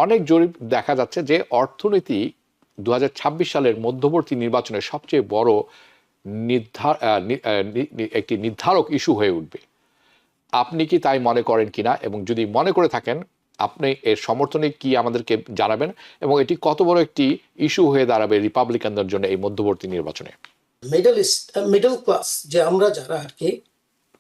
অনেক জরিপ দেখা যাচ্ছে যে অর্থনীতি 2026 সালের মধ্যবর্তী নির্বাচনের সবচেয়ে বড় একটি নির্ধারক ইস্যু হয়ে উঠবে। আপনি কি তাই মনে করেন কিনা, এবং যদি মনে করে থাকেন আপনি এর সমর্থনে কি আমাদেরকে জানাবেন, এবং এটি কত বড় একটি ইস্যু হয়ে দাঁড়াবে রিপাবলিকানদের জন্য এই মধ্যবর্তী নির্বাচনে? মিডল ক্লাস যে আমরা যারা আর কি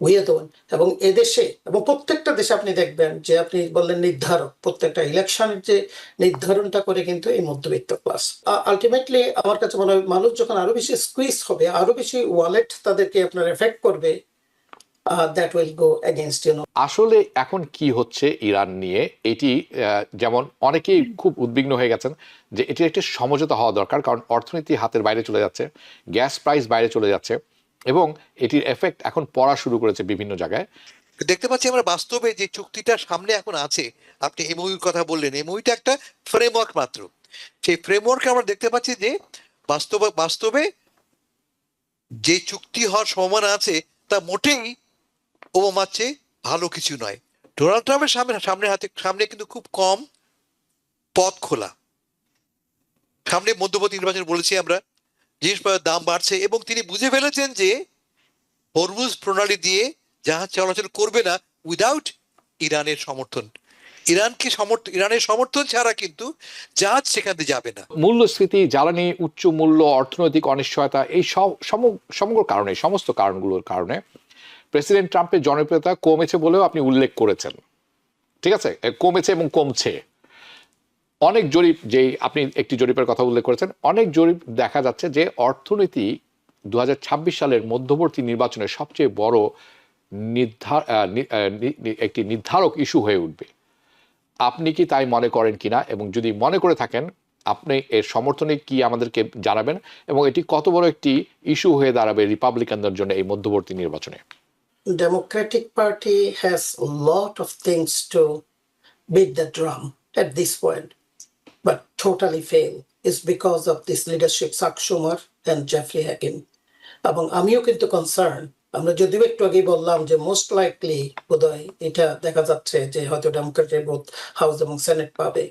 উইয়াতন, এবং এদেশে এবং প্রত্যেকটা দেশে আপনি দেখবেন যে আপনি বললেন নির্ধারক, প্রত্যেকটা ইলেকশনের যে নির্ধারণটা করে কিন্তু এই মধ্যবিত্ত ক্লাস। আলটিমেটলি আমার কাছে মনে হয় মানুষ যখন আরো বেশি স্কুইজ হবে, আরো বেশি ওয়ালেট তাদেরকে আপনার এফেক্ট করবে, দ্যাট উইল গো এগেইনস্ট আসলে এখন কি হচ্ছে ইরান নিয়ে, এটি যেমন অনেকেই খুব উদ্বিগ্ন হয়ে গেছেন যে এটির একটি সমঝোতা হওয়া দরকার, কারণ অর্থনীতি হাতের বাইরে চলে যাচ্ছে, গ্যাস প্রাইস বাইরে চলে যাচ্ছে, এবং এটির এফেক্ট এখন পড়া শুরু করেছে বিভিন্ন জায়গায়। দেখতে পাচ্ছি আমরা বাস্তবে যে চুক্তিটা সামনে এখন আছে, আপনি এমওইউর কথা বললেন, এমওইউটা একটা ফ্রেমওয়ার্ক মাত্র। সেই ফ্রেমওয়ার্কে আমরা দেখতে পাচ্ছি যে বাস্তবে যে চুক্তি হওয়ার সম্ভাবনা আছে তা মোটেই ওবামার চেয়ে ভালো কিছু নয়। ডোনাল্ড ট্রাম্পের সামনে কিন্তু খুব কম পথ খোলা। সামনে মধ্যবর্তী নির্বাচন বলেছি আমরা, জিনিসপত্রের দাম বাড়ছে এবং তিনি বুঝে ফেলেছেন যে হরমুজ প্রণালী দিয়ে জাহাজ চলাচল করবে না উইদাউট ইরানের সমর্থন। ইরানের সমর্থন ছাড়া কিন্তু জাহাজ সেখান দিয়ে যাবে না। মূল্যস্ফীতি, জ্বালানি উচ্চ মূল্য, অর্থনৈতিক অনিশ্চয়তা, এই সমগ্র কারণে, সমস্ত কারণগুলোর কারণে প্রেসিডেন্ট ট্রাম্পের জনপ্রিয়তা কমেছে বলেও আপনি উল্লেখ করেছেন। ঠিক আছে, কমেছে এবং কমছে। অনেক জরিপ, যেই আপনি একটি জরিপের কথা উল্লেখ করেছেন, অনেক জরিপ দেখা যাচ্ছে যে অর্থনীতি 2026 সালের মধ্যবর্তী নির্বাচনের সবচেয়ে বড় একটি নির্ধারক ইস্যু হয়ে উঠবে। আপনি কি তাই মনে করেন কিনা, এবং যদি মনে করে থাকেন আপনি এর সমর্থনে কি আমাদেরকে জানাবেন, এবং এটি কত বড় একটি ইস্যু হয়ে দাঁড়াবে রিপাবলিকানদের জন্য এই মধ্যবর্তী নির্বাচনে? Democratic Party has a lot of things to beat the drum at this point, but totally fail is because of this leadership, Chuck Schumer and Jeffrey Haken. এবং আমিও কিন্তু কনসার্ন, আমরা যদিও একটু আগে বললাম যে মোস্ট লাইকলি বোধহয় এটা দেখা যাচ্ছে যে হয়তো ডেমোক্রেটের বোথ হাউস এবং সেনেট পাবে,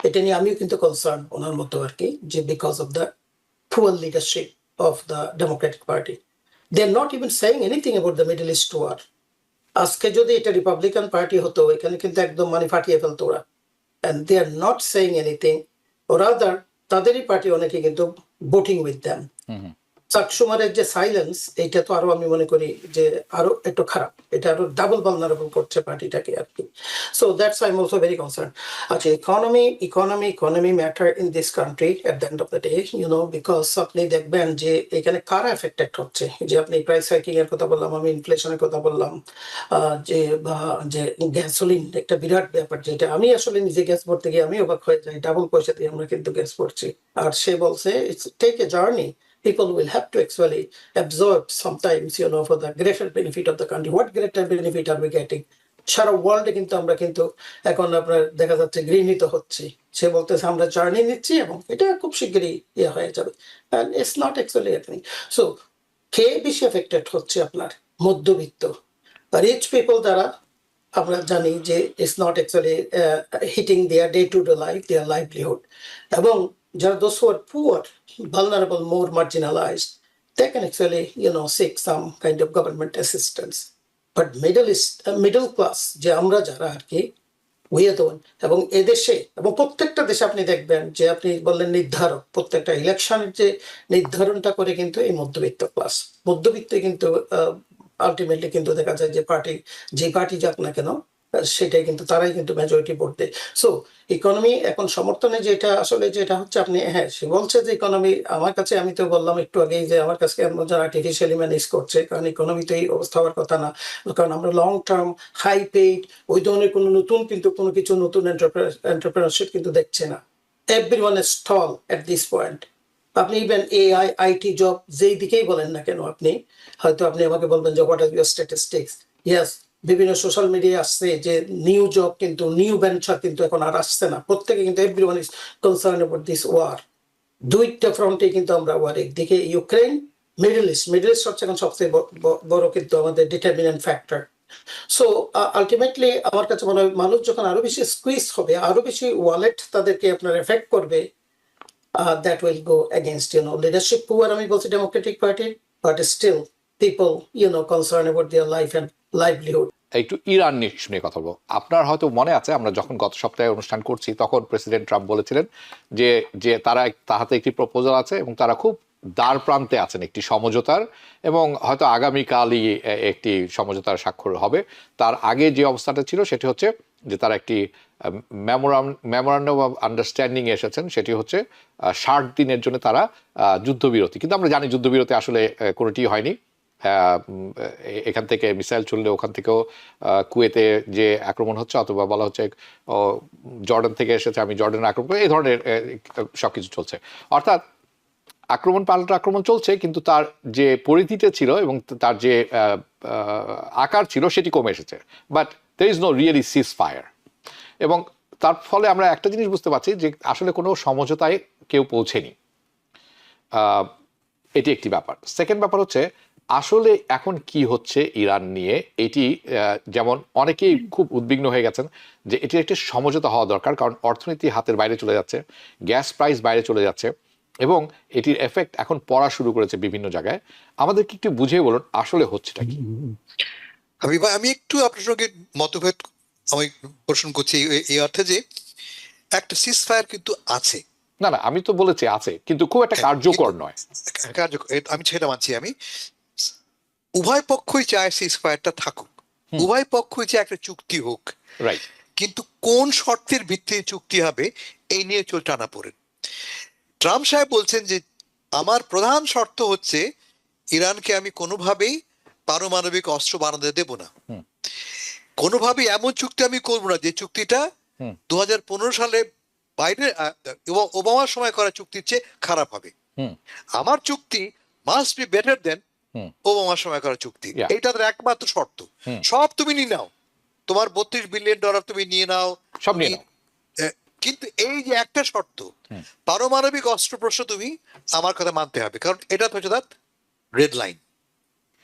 এটা নিয়ে আমিও কিন্তু কনসার্ন ওনার মতো আর কি, যে because of the poor leadership of the Democratic Party. They are not even saying anything about the Middle East war. আজকে যদি এটা রিপাবলিকান পার্টি হতো, এখানে কিন্তু একদম মানে ফাটিয়ে ফেলতো ওরা, and they are not saying anything, or rather তাদেরই পার্টি অনেকে কিন্তু ভোটিং উইথ দ্যাম। চাক সুমারের যে সাইলেন্স, এইটা তো আরো আমি মনে করি যে আরো একটু খারাপ, এটা আরো ডাবল ভালনারেবল করছে পার্টিটাকে আর কি। So that's I am also very concern. আচ্ছা, economy matter in this country at the end of the day, because আপনি দেখবেন যে এখানে কারা এফেক্টেড হচ্ছে, যে আপনি প্রাইস হাইকিং এর কথা বললাম, আমি ইনফ্লেশনের কথা বললাম, যে গ্যাসোলিন একটা বিরাট ব্যাপার, যেটা আমি আসলে নিজে গ্যাস ভরতে গিয়ে আমি অবাক হয়ে যাই, ডাবল পয়সা দিয়ে আমরা কিন্তু গ্যাস ভরছি। আর সে বলছে it's take a journey, people will have to actually absorb sometimes, for the greater benefit of the country. What greater benefit are we getting? সারা ওয়ার্ল্ডে কিন্তু আমরা কিন্তু এখন আপনার দেখা যাচ্ছে গৃহীত হচ্ছি। সে বলতেছে আমরা জার্নি নিচ্ছি এবং এটা খুব শিগগিরই হয়ে যাবে, and it's not actually happening. So কে বেশি এফেক্টেড হচ্ছে? আপনার মধ্যবিত্ত রিচ পিপল দ্বারা আমরা জানি যে it's not actually hitting their day to day life, their livelihood. এবং যারা those who are poor, vulnerable, more marginalized, they can actually seek some kind of government assistance. But middle class যে আমরা যারা আর কি উইয়াতন, এবং এদেশে এবং প্রত্যেকটা দেশে আপনি দেখবেন যে আপনি বললেন নির্ধারক, প্রত্যেকটা ইলেকশনের যে নির্ধারণটা করে কিন্তু এই মধ্যবিত্ত ক্লাস। মধ্যবিত্ত কিন্তু আলটিমেটলি কিন্তু দেখা যায় যে যে পার্টি যাক না কেন, সেটাই কিন্তু তারাই কিন্তু মেজরিটি ভোট দেয়। সো ইকোনমি এখন সমর্থনে যেটা আসলে যেটা হচ্ছে, আপনি হ্যাঁ সে বলছে যে ইকোনমি, আমার কাছে আমি তো বললাম একটু আগেই যে আমার কাছে যারা আর্টিফিশিয়ালি ম্যানেজ করছে, কারণ ইকোনমিতে এই অবস্থা হওয়ার কথা না, কারণ আমরা লং টার্ম হাই পেইড ওই ধরনের কোনো কিছু নতুন এন্টারপ্রেনারশিপ কিন্তু দেখছে না। Everyone is stall at this point. আপনি ইভেন এআই, আইটি জব যেই দিকেই বলেন না কেন, হয়তো আপনি আমাকে বলবেন যে what are your statistics. Yes, বিভিন্ন সোশ্যাল মিডিয়া আসছে যে নিউ জব কিন্তু নিউ ভেঞ্চার কিন্তু এখন আর আসছে না। প্রত্যেকে কিন্তু everyone is concern about this war. দুইটা ফ্রন্টে কিন্তু আমরা ওয়ার, একদিকে ইউক্রেন, মিডল ইস্ট হচ্ছে এখন সবচেয়ে বড় কিন্তু আমাদের ডিটারমিনেন্ট ফ্যাক্টর। সো আলটিমেটলি আমার কাছে মনে হয় মানুষ যখন আরো বেশি স্কুইজ হবে, আরো বেশি ওয়ালেট তাদেরকে আপনার এফেক্ট করবে, that will go against, leadership power, আমি বলছি Democratic party, but still people, concerned about their life and livelihood. একটু ইরান নিয়ে কথা বলবো। আপনার হয়তো মনে আছে আমরা যখন গত সপ্তাহে অনুষ্ঠান করছি তখন প্রেসিডেন্ট ট্রাম্প বলেছিলেন যে যে তাহাতে একটি প্রপোজাল আছে এবং তারা খুব দ্বার প্রান্তে আছেন একটি সমঝোতার, এবং হয়তো আগামীকালই একটি সমঝোতার স্বাক্ষর হবে। তার আগে যে অবস্থাটা ছিল সেটি হচ্ছে যে তারা একটি মেমোরান্ডাম অফ আন্ডারস্ট্যান্ডিং এসেছেন, সেটি হচ্ছে 60 দিনের জন্য তারা যুদ্ধবিরতি। কিন্তু আমরা জানি যুদ্ধবিরতি আসলে কোনোটি হয়নি। এখান থেকে মিসাইল ছুড়লে ওখান থেকেও কুয়েতে যে আক্রমণ হচ্ছে, অথবা বলা হচ্ছে জর্ডান থেকে এসেছে আমি জর্ডানে আক্রমণ করি, এই ধরনের সবকিছু চলছে। অর্থাৎ আক্রমণ পাল্টা আক্রমণ চলছে, কিন্তু তার যে পরিধিটা ছিল এবং তার যে আকার ছিল সেটি কমে এসেছে। But there is no really cease fire. এবং তার ফলে আমরা একটা জিনিস বুঝতে পারছি যে আসলে কোনো সমঝোতায় কেউ পৌঁছেনি। এটি একটি ব্যাপার। সেকেন্ড ব্যাপার হচ্ছে আসলে এখন কি হচ্ছে ইরান নিয়ে, এটি যেমন অনেকেই খুব উদ্বিগ্ন হয়ে গেছেন যে এটি একটি সমঝোতা হওয়া দরকার, কারণ অর্থনীতি হাতের বাইরে চলে যাচ্ছে, গ্যাস প্রাইস বাইরে চলে যাচ্ছে এবং এটির এফেক্ট এখন পড়া শুরু করেছে বিভিন্ন জায়গায়। আমাদেরকে একটু বুঝিয়ে বলুন আসলে হচ্ছেটা কি। আমি একটু আপনার সঙ্গে মতভেদ আমি পোষণ করছি এই অর্থে যে একটা সিজ ফায়ার কিন্তু আছে। না না, আমি তো বলেছি আছে, কিন্তু খুব একটা কার্যকর নয়। আমি সেটা মানছি। আমি উভয় পক্ষই চায় সিজ ফায়ারটা থাকুক, উভয় পক্ষই চায় একটা চুক্তি হোক, রাইট। কিন্তু কোন শর্তের ভিত্তিতে চুক্তি হবে এই নিয়ে টানা পড়েন। ট্রাম্প সাহেব বলছেন যে আমার প্রধান শর্ত হচ্ছে ইরানকে আমি কোনোভাবেই পারমাণবিক অস্ত্র বানাতে দেব না, কোনোভাবেই এমন চুক্তি আমি করবো না যে চুক্তিটা 2015 সালে বাইডেন এবং ওবামার সময় করা চুক্তির চেয়ে খারাপ হবে। আমার চুক্তি মাস্ট বি বেটার দেন ওবামার সময় করা চুক্তি। এইটা তার একমাত্র শর্ত। সব তুমি নিয়ে নাও, তোমার $32 বিলিয়ন তুমি নিয়ে নাও, সব নিয়ে নাও, কিন্তু এই যে একটা শর্ত, পারমাণবিক অস্ত্র প্রশ্ন তুমি আমার কথা মানতে হবে, কারণ এটা হচ্ছে তার রেড লাইন।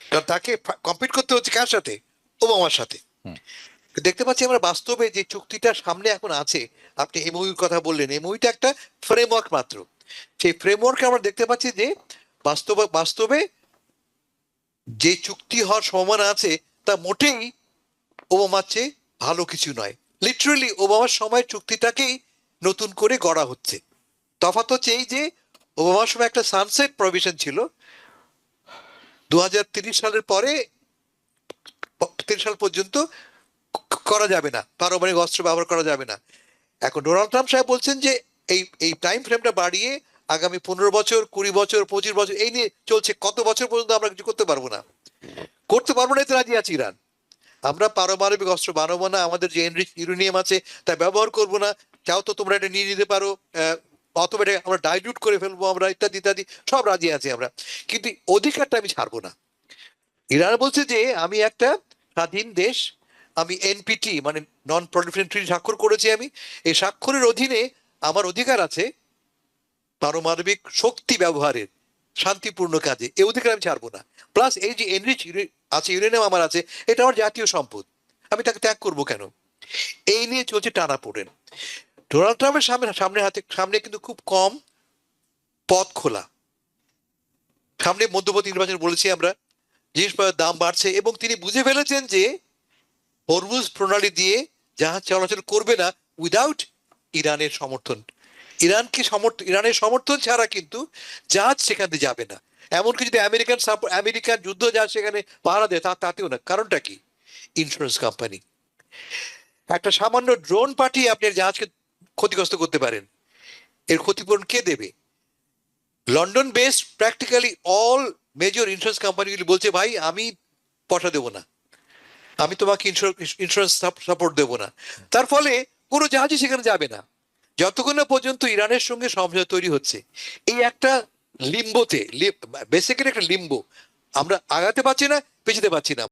কারণ তাকে কম্পিট করতে হচ্ছে কার সাথে? ওবামার সাথে। দেখতে পাচ্ছি আমরা বাস্তবে যে চুক্তিটা সামনে এখন আছে, আপনি এমওইউর কথা বললেন, এমওইউটা একটা ফ্রেমওয়ার্ক মাত্র। সেই ফ্রেমওয়ার্কে আমরা দেখতে পাচ্ছি যে বাস্তবে যে চুক্তি হওয়ার সম্ভাবনা আছে তা মোটেই ওবামার চেয়ে ভালো কিছু নয়। লিটারেলি ওবামার সময় চুক্তিটাকেই নতুন করে গড়া হচ্ছে। তফাৎ হচ্ছে এই যে ওবামার সময় একটা সানসেট প্রভিশন ছিল, 2030 সালের পরে 30 সাল পর্যন্ত করা যাবে না, পারমাণবিক অস্ত্র ব্যবহার করা যাবে না। এখন ডোনাল্ড ট্রাম্প সাহেব বলছেন যে এই টাইম ফ্রেমটা বাড়িয়ে আগামী 15 বছর, 20 বছর, 25 বছর এই নিয়ে চলছে। কত বছর পর্যন্ত আমরা কিছু করতে পারবো না এতে রাজি আছে ইরান। আমরা পারমাণবিক অস্ত্র বানাবো না, আমাদের যে এনরিচ ইউরেনিয়াম আছে তা ব্যবহার করবো না, চাও তো তোমরা এটা নিয়ে নিতে পারো, অথবা এটা আমরা ডাইলিউট করে ফেলবো আমরা, ইত্যাদি ইত্যাদি সব রাজি আছি আমরা, কিন্তু অধিকারটা আমি ছাড়বো না। ইরান বলছে যে আমি একটা স্বাধীন দেশ, আমি এনপিটি মানে নন প্রলিফারেশন ট্রিটি স্বাক্ষর করেছি, আমি এই স্বাক্ষরের অধীনে আমার অধিকার আছে পারমাণবিক শক্তি ব্যবহারের শান্তিপূর্ণ কাজে, এই অধিকার আমি ছাড়বো না। প্লাস এই যে এনরিচ আছে ইউরেনিয়াম আমার আছে, এটা আমার জাতীয় সম্পদ, আমি তাকে ত্যাগ করবো কেন? এই নিয়ে চলছে টানা পড়েন। ডোনাল্ড ট্রাম্পের সামনে কিন্তু খুব কম পথ খোলা। সামনে মধ্যবর্তী নির্বাচন বলেছি আমরা, জিনিসপত্রের দাম বাড়ছে এবং তিনি বুঝে ফেলেছেন যে হরমুজ প্রণালী দিয়ে জাহাজ চলাচল করবে না উইদাউট ইরানের সমর্থন। ইরানের সমর্থন ছাড়া কিন্তু জাহাজ সেখান দিয়ে যাবে না। এমনকি যদি আমেরিকান যুদ্ধ জাহাজ সেখানে পাহারা দেয় তাতেও না। কারণটা কি? Insurance company. একটা সামান্য ড্রোন পাঠিয়ে আপনি জাহাজকে ক্ষতিগ্রস্ত করতে পারেন, এর ক্ষতিপূরণ কে দেবে? London based practically all major insurance কোম্পানিগুলি বলছে ভাই আমি পয়সা দেবো না, আমি তোমাকে ইন্স্যুরেন্স সাপোর্ট দেবো না। তার ফলে কোনো জাহাজই সেখানে যাবে না যতক্ষণ না পর্যন্ত ইরানের সঙ্গে সমঝোতা তৈরি হচ্ছে। এই একটা লিম্বোতে, বেসিক্যালি একটা লিম্বো, আমরা আগাতে পারছি না, পেছাতে পারছি না।